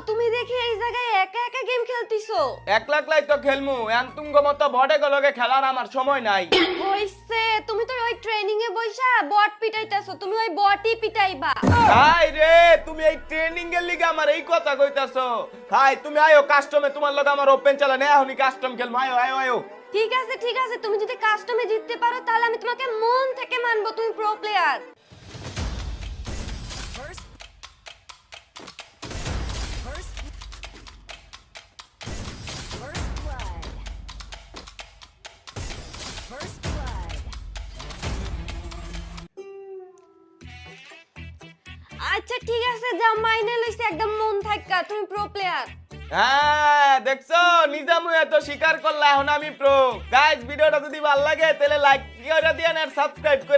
তুমি দেখি এই জায়গায় একা একা গেম খেলতিছো। একলাই তো খেলমু, এন তুমগো মতো বড়ে গলগে খেলার আমার সময় নাই। হইছে, তুমি তো ওই ট্রেনিং এ বইসা বট পিটাইতাছো, তুমি ওই বটই পিটাইবা। ভাই রে, তুমি এই ট্রেনিং এর লিগে আমার এই কথা কইতাছো? ভাই তুমি আয়ো কাস্টমে, তোমার লগে আমার ওপেন চালা নে, এখনি কাস্টম খেলমু। আয়ো আয়ো আয়ো। ঠিক আছে, তুমি যদি কাস্টমে জিততে পারো তাহলে আমি তোমাকে মন থেকে মানবো, তুমি প্রো প্লেয়ার। আচ্ছা ঠিক আছে, যা মাইনে লইছি একদম মন থাকা, তুমি প্রো প্লেয়ার। হ্যাঁ দেখছো, নিজামু এত স্বীকার করলা, এখন আমি প্রো। গাইস ভিডিওটা যদি ভালো লাগে তাহলে লাইক করে দিয়েন আর সাবস্ক্রাইব করে